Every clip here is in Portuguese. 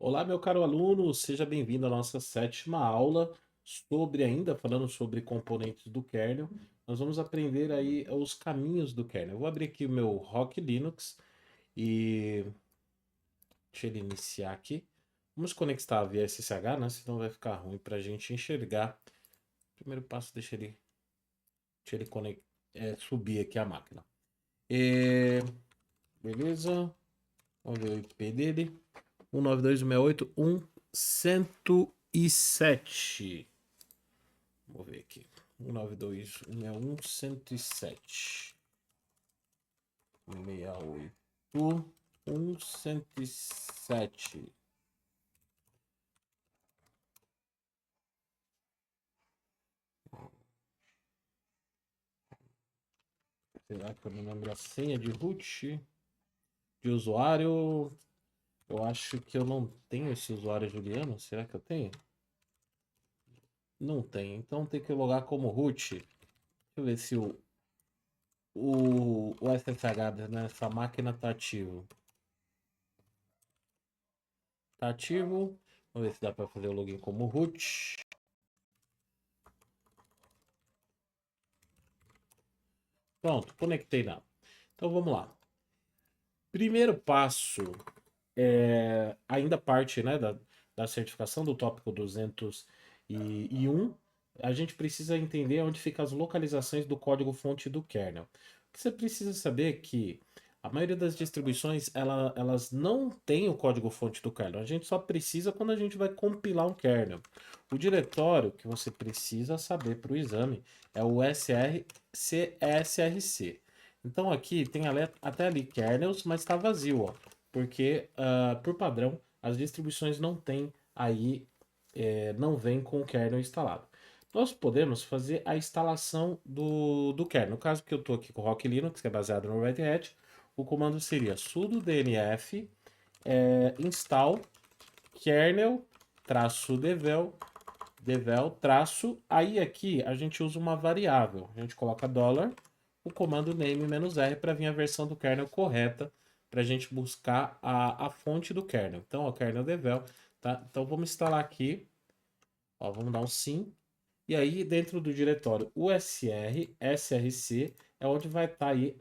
Olá, meu caro aluno, seja bem-vindo à nossa sétima aula falando sobre componentes do kernel. Nós vamos aprender aí os caminhos do kernel. Eu vou abrir aqui o meu Rock Linux e deixa ele iniciar aqui. Vamos conectar via SSH, né? Senão vai ficar ruim para a gente enxergar. Primeiro passo, deixa ele subir aqui a máquina. É, beleza, vamos ver o IP dele. 192.168.107. Vamos ver aqui. 192.161.107. 68.107. Será que eu me lembro a senha de root de usuário? Eu acho que eu não tenho esse usuário Juliano. Será que eu tenho? Não tenho. Então tem que logar como root. Deixa eu ver se o SSH nessa máquina está ativo. Tá ativo. Vamos ver se dá para fazer o login como root. Pronto, conectei lá. Então vamos lá. Primeiro passo ainda parte, né, da certificação do tópico 201. A gente precisa entender onde ficam as localizações do código-fonte do kernel. O que você precisa saber é que a maioria das distribuições elas não têm o código-fonte do kernel. A gente só precisa quando a gente vai compilar um kernel. O diretório que você precisa saber para o exame é o src. Então aqui tem até ali kernels, mas está vazio, ó, porque por padrão as distribuições não têm aí, não vem com o kernel instalado. Nós podemos fazer a instalação do kernel. No caso que eu estou aqui com o Rock Linux, que é baseado no Red Hat, o comando seria sudo dnf install kernel-devel aí aqui a gente usa uma variável. A gente coloca dólar, o comando name-r para vir a versão do kernel correta para a gente buscar a fonte do kernel. Então, o kernel devel, tá? Então, vamos instalar aqui, ó, vamos dar um sim. E aí, dentro do diretório usr, src, é onde vai estar aí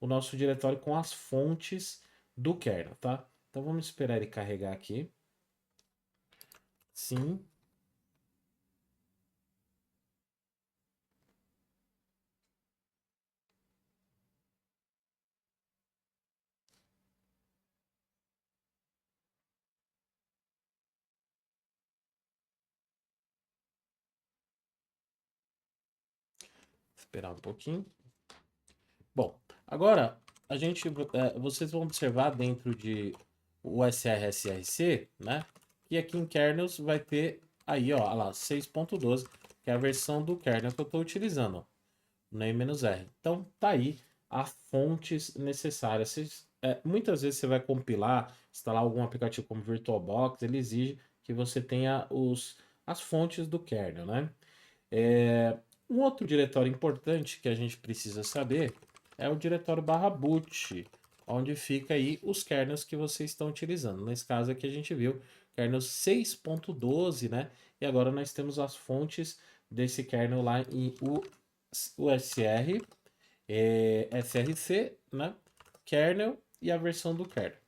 o nosso diretório com as fontes do kernel, tá? Então, vamos esperar ele carregar aqui. Sim. Esperar um pouquinho. Bom, agora vocês vão observar dentro de o SRSRC, né? Que aqui em kernels vai ter aí, ó lá, 6.12, que é a versão do kernel que eu estou utilizando, ó, name-r. Então, tá aí as fontes necessárias. Muitas vezes você vai compilar, instalar algum aplicativo como VirtualBox, ele exige que você tenha as fontes do kernel, né? Um outro diretório importante que a gente precisa saber é o diretório /boot, onde fica aí os kernels que vocês estão utilizando. Nesse caso aqui a gente viu kernel 6.12, né? E agora nós temos as fontes desse kernel lá em USR, SRC, né? Kernel e a versão do kernel.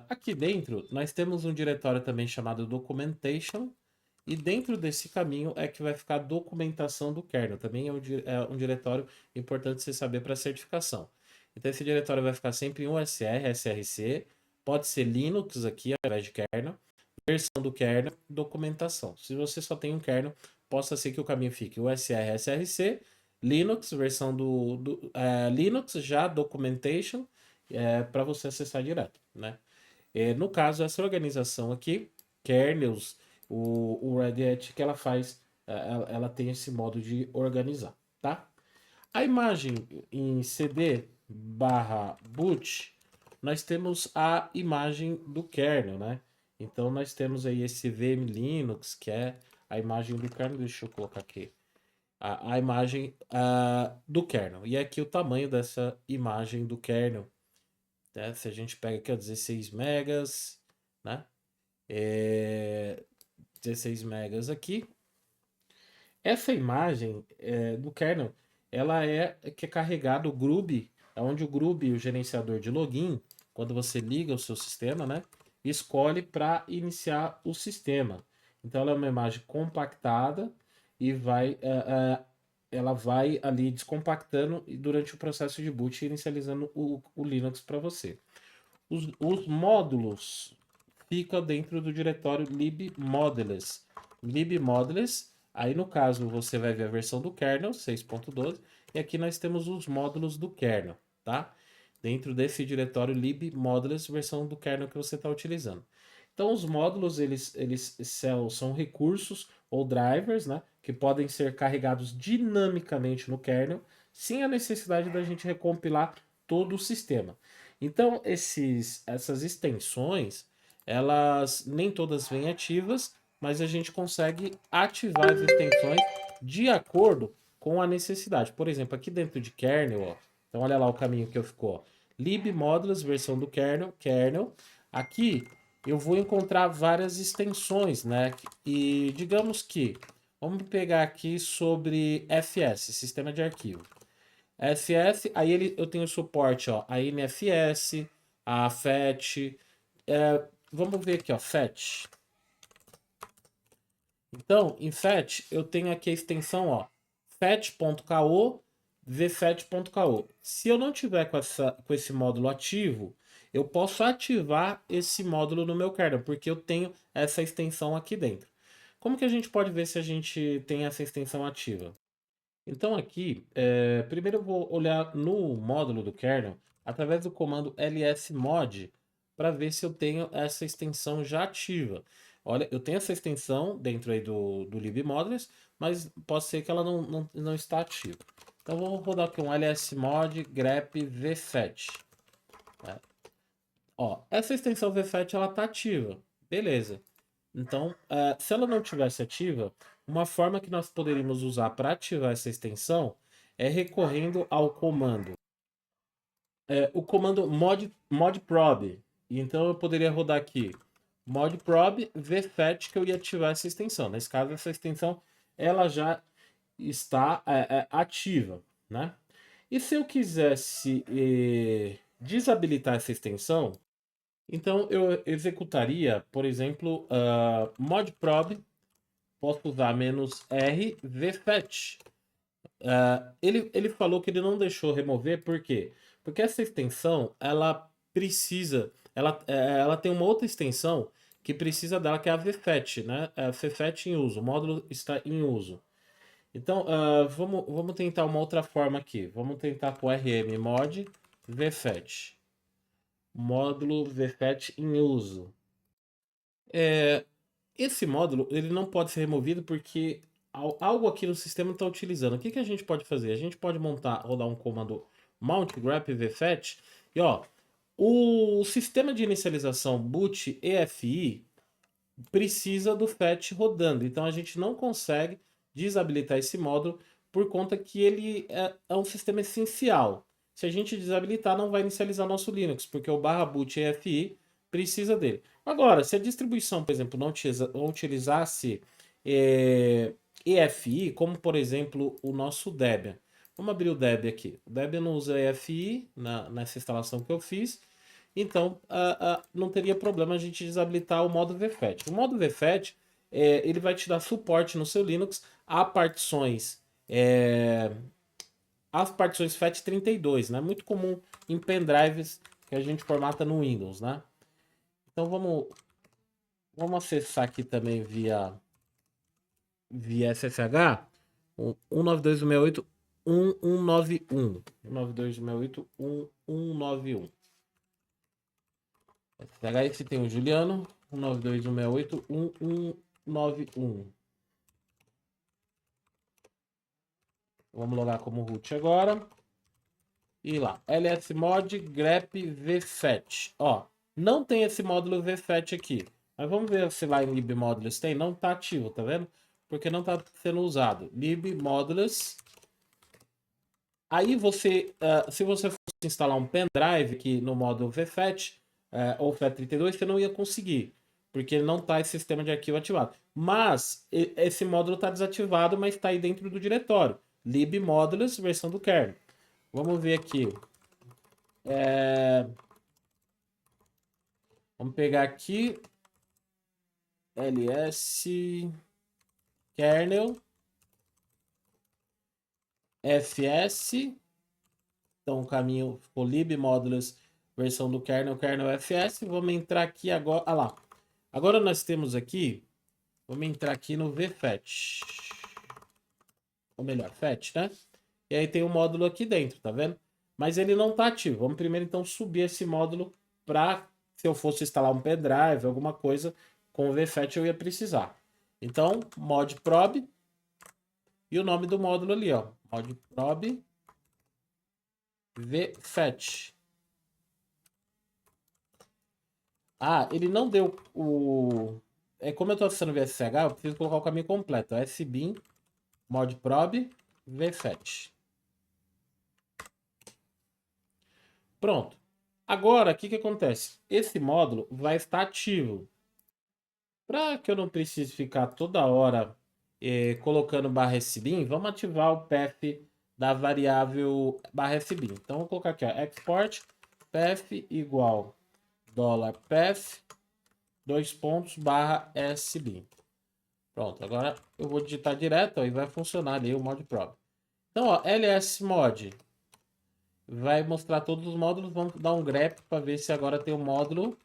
Aqui dentro nós temos um diretório também chamado documentation, e dentro desse caminho é que vai ficar a documentação do kernel. Também é um diretório importante você saber para certificação. Então esse diretório vai ficar sempre em USR, SRC, pode ser Linux aqui ao invés de kernel, versão do kernel, documentação. Se você só tem um kernel, possa ser que o caminho fique USR, SRC, Linux, versão Linux, já documentation, para você acessar direto, né? No caso, essa organização aqui, kernels, o Red Hat, que ela faz, ela tem esse modo de organizar, tá? A imagem em CD barra boot, nós temos a imagem do kernel, né? Então nós temos aí esse VM Linux, que é a imagem do kernel. Deixa eu colocar aqui. A imagem do kernel. E aqui o tamanho dessa imagem do kernel, né? Se a gente pega aqui, ó, 16 megas, né? 16 megas aqui. Essa imagem do kernel, ela que é carregado o Grub, é onde o Grub, o gerenciador de login, quando você liga o seu sistema, né, escolhe para iniciar o sistema. Então ela é uma imagem compactada e ela vai ali descompactando durante o processo de boot, inicializando o Linux para você. Os módulos ficam dentro do diretório libmodules. Libmodules, aí no caso você vai ver a versão do kernel 6.12 e aqui nós temos os módulos do kernel, tá? Dentro desse diretório libmodules, versão do kernel que você está utilizando. Então os módulos eles são recursos ou drivers, né, que podem ser carregados dinamicamente no kernel, sem a necessidade da gente recompilar todo o sistema. Então, essas extensões, elas nem todas vêm ativas, mas a gente consegue ativar as extensões de acordo com a necessidade. Por exemplo, aqui dentro de kernel, ó, então olha lá o caminho que eu ficou. Libmodules, versão do kernel. Aqui eu vou encontrar várias extensões, né? E digamos que, vamos pegar aqui sobre FS, sistema de arquivo. FS, aí eu tenho suporte, ó, a NFS, a FET. Vamos ver aqui, ó, FET. Então, em FET, eu tenho aqui a extensão, ó, FET.ko, vfet.ko. Se eu não tiver com esse módulo ativo, eu posso ativar esse módulo no meu kernel, porque eu tenho essa extensão aqui dentro. Como que a gente pode ver se a gente tem essa extensão ativa? Então aqui, primeiro eu vou olhar no módulo do kernel através do comando lsmod para ver se eu tenho essa extensão já ativa. Olha, eu tenho essa extensão dentro aí do libmodules, mas pode ser que ela não está ativa. Então vou rodar aqui um lsmod grep vfet. Né? Ó, essa extensão vfet ela está ativa, beleza. Então, se ela não tivesse ativa, uma forma que nós poderíamos usar para ativar essa extensão é recorrendo ao comando, o comando modprobe. Então eu poderia rodar aqui modprobe vfet que eu ia ativar essa extensão. Nesse caso, essa extensão ela já está ativa, né? E se eu quisesse desabilitar essa extensão, então eu executaria, por exemplo, modprobe, posso usar -r vfetch. Ele falou que ele não deixou remover, por quê? Porque essa extensão, ela precisa, ela tem uma outra extensão que precisa dela, que é a vfetch, né? A vfetch em uso, o módulo está em uso. Então, vamos tentar uma outra forma aqui. Vamos tentar com rm mod vfetch. Módulo vfetch em uso. Esse módulo ele não pode ser removido porque algo aqui no sistema está utilizando. O que a gente pode fazer? A gente pode rodar um comando mount grep vfetch e ó, o sistema de inicialização boot EFI precisa do fetch rodando. Então a gente não consegue desabilitar esse módulo por conta que ele é um sistema essencial. Se a gente desabilitar, não vai inicializar nosso Linux, porque o /boot EFI precisa dele. Agora, se a distribuição, por exemplo, não utilizasse EFI, como por exemplo o nosso Debian. Vamos abrir o Debian aqui. O Debian não usa EFI nessa instalação que eu fiz. Então, não teria problema a gente desabilitar o modo VFET. O modo VFET, ele vai te dar suporte no seu Linux a partições, as partições FAT32, né? Muito comum em pendrives que a gente formata no Windows, né? Então, vamos acessar aqui também via SSH, 192.168.1191. 192.168.1191. SSH tem o Juliano, 192.168.1191. Vamos logar como root agora. E lá, lsmod grep vfetch. Ó, não tem esse módulo vfetch aqui. Mas vamos ver se lá em libmodules tem. Não tá ativo, tá vendo? Porque não tá sendo usado. Libmodules. Aí você, se você fosse instalar um pendrive aqui no módulo vfetch, ou FAT32, você não ia conseguir, porque ele não está esse sistema de arquivo ativado. Mas esse módulo está desativado, mas está aí dentro do diretório. libmodulus, versão do kernel. Vamos ver aqui. Vamos pegar aqui ls kernel fs. Então o caminho ficou libmodulus, versão do kernel fs. Vamos entrar aqui agora. Ah lá. Agora nós temos aqui. Vamos entrar aqui no vfetch. Ou melhor, fetch, né? E aí tem um módulo aqui dentro, tá vendo? Mas ele não tá ativo. Vamos primeiro então subir esse módulo para, se eu fosse instalar um pendrive, alguma coisa, com o vfetch eu ia precisar. Então, modprobe e o nome do módulo ali, ó. Modprobe vfetch. Ah, ele não deu o... como eu tô acessando o VSH, eu preciso colocar o caminho completo. sbin modprobe vfetch. Pronto. Agora, o que acontece? Esse módulo vai estar ativo. Para que eu não precise ficar toda hora colocando /sbin, vamos ativar o path da variável /sbin. Então, vou colocar aqui, ó, export path igual $path, /sbin. Pronto, agora eu vou digitar direto, ó, e vai funcionar ali o modprobe. Então, ó, lsmod vai mostrar todos os módulos. Vamos dar um grep para ver se agora tem o módulo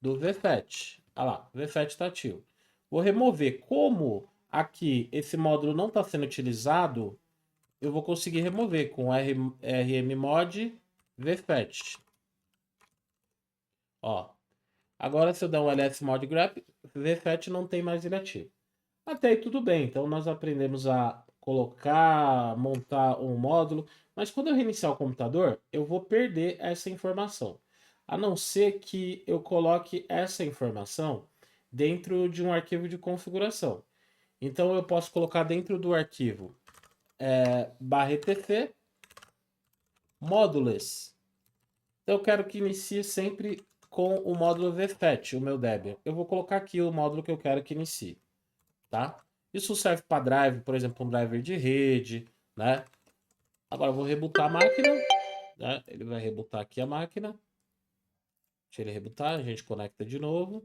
do vfetch. Ah lá, o vfetch está ativo. Vou remover. Como aqui esse módulo não está sendo utilizado, eu vou conseguir remover com rmmod vfetch. Ó, agora se eu der um lsmod grep, vfetch não tem mais ele ativo. Até aí tudo bem. Então nós aprendemos a colocar, montar um módulo, mas quando eu reiniciar o computador, eu vou perder essa informação. A não ser que eu coloque essa informação dentro de um arquivo de configuração. Então eu posso colocar dentro do arquivo /etc módulos. Então eu quero que inicie sempre com o módulo vfetch, o meu Debian. Eu vou colocar aqui o módulo que eu quero que inicie, tá? Isso serve para drive, por exemplo, um driver de rede, né? Agora eu vou rebootar a máquina, né? Ele vai rebootar aqui a máquina. Deixa ele rebootar, a gente conecta de novo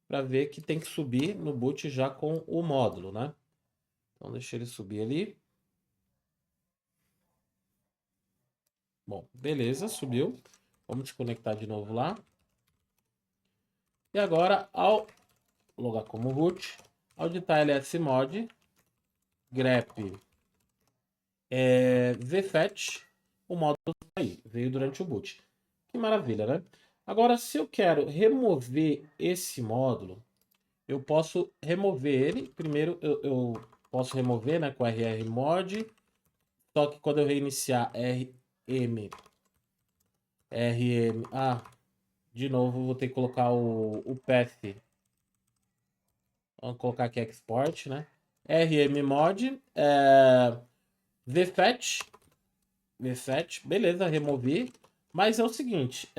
para ver que tem que subir no boot já com o módulo, né? Então deixa ele subir ali. Bom, beleza, subiu. Vamos desconectar de novo lá. E agora, ao logar como root, ao digitar lsmod grep vfetch, o módulo aí, veio durante o boot. Que maravilha, né? Agora, se eu quero remover esse módulo, eu posso remover ele. Primeiro, eu posso remover, né, com rrmod. Só que quando eu reiniciar de novo, vou ter que colocar o path. Vamos colocar aqui export, né? rmmod vfetch, beleza, removi. Mas é o seguinte,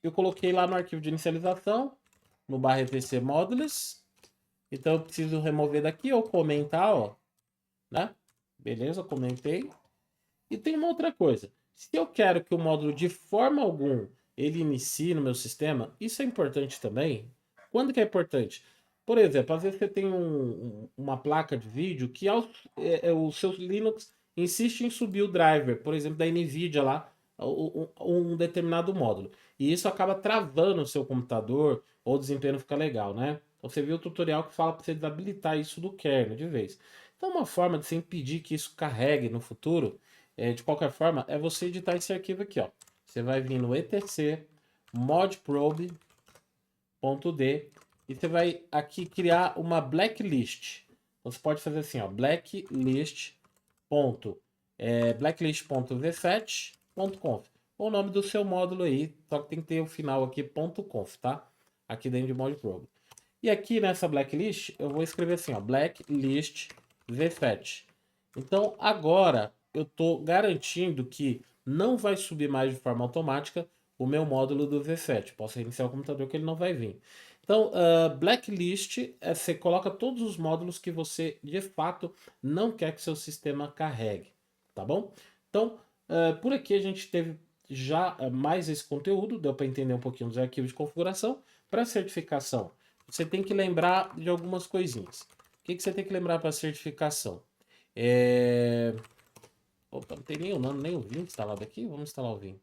eu coloquei lá no arquivo de inicialização, no /etc modules. Então eu preciso remover daqui ou comentar, ó, né? Beleza, comentei. E tem uma outra coisa. Se eu quero que o módulo de forma alguma ele inicie no meu sistema, isso é importante também. Quando que é importante? Por exemplo, às vezes você tem uma placa de vídeo que o seu Linux insiste em subir o driver, por exemplo, da NVIDIA lá, um determinado módulo. E isso acaba travando o seu computador ou o desempenho fica legal, né? Então, você viu o tutorial que fala para você desabilitar isso do kernel de vez. Então, uma forma de você impedir que isso carregue no futuro, de qualquer forma, é você editar esse arquivo aqui, ó. Você vai vir no etc modprobe.d e você vai aqui criar uma blacklist. Você pode fazer assim, ó, blacklist.vfetch.conf. O nome do seu módulo aí, só que tem que ter o final aqui .conf, tá? Aqui dentro de modprobe. E aqui nessa blacklist eu vou escrever assim, ó, blacklist vfetch. Então agora eu estou garantindo que não vai subir mais de forma automática o meu módulo do VFET. Posso reiniciar o computador que ele não vai vir. Então, blacklist, você coloca todos os módulos que você, de fato, não quer que seu sistema carregue, tá bom? Então, por aqui a gente teve já mais esse conteúdo, deu para entender um pouquinho dos arquivos de configuração. Para certificação, você tem que lembrar de algumas coisinhas. O que você tem que lembrar para certificação? Opa, não tem nem o Nano, nem o Vim instalado aqui. Vamos instalar o Vim.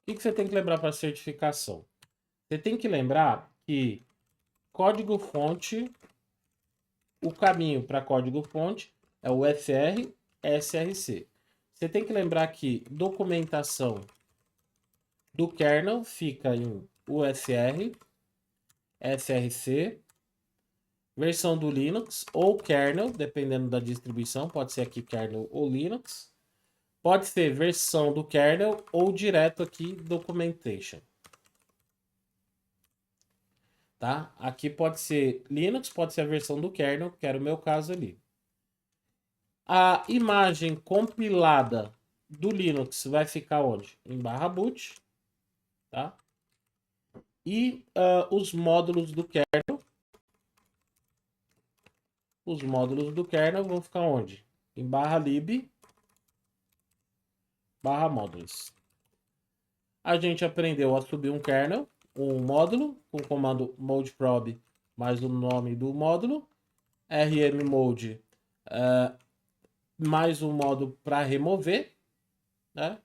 O que você tem que lembrar para certificação? Você tem que lembrar que código-fonte, o caminho para código-fonte é o FR SRC. Você tem que lembrar que documentação do kernel fica em USR, SRC, versão do Linux ou kernel, dependendo da distribuição, pode ser aqui kernel ou Linux. Pode ser versão do kernel ou direto aqui documentation. Tá? Aqui pode ser Linux, pode ser a versão do kernel, que era o meu caso ali. A imagem compilada do Linux vai ficar onde? Em /boot, tá? E os módulos do kernel vão ficar onde? Em /lib /modules. A gente aprendeu a subir um kernel, um módulo, com o comando modeprobe mais o nome do módulo, rmmode mais um modo para remover, né?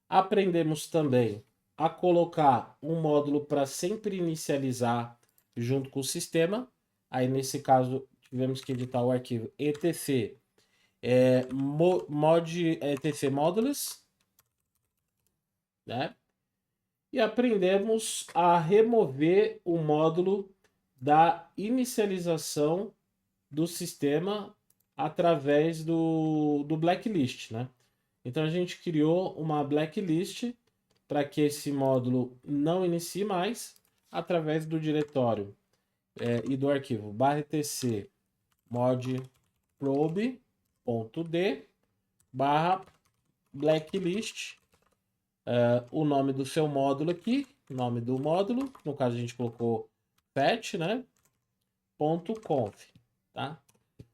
Aprendemos também a colocar um módulo para sempre inicializar junto com o sistema. Aí nesse caso tivemos que editar o arquivo etc mod etc modules, né? E aprendemos a remover o módulo da inicialização do sistema através do blacklist, né? Então a gente criou uma blacklist para que esse módulo não inicie mais através do diretório e do arquivo /etc modprobe.d /blacklist, o nome do seu módulo aqui, nome do módulo, no caso a gente colocou fetch, né? .conf, tá?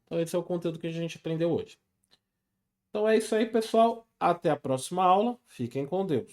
Então esse é o conteúdo que a gente aprendeu hoje. Então é isso aí, pessoal. Até a próxima aula. Fiquem com Deus.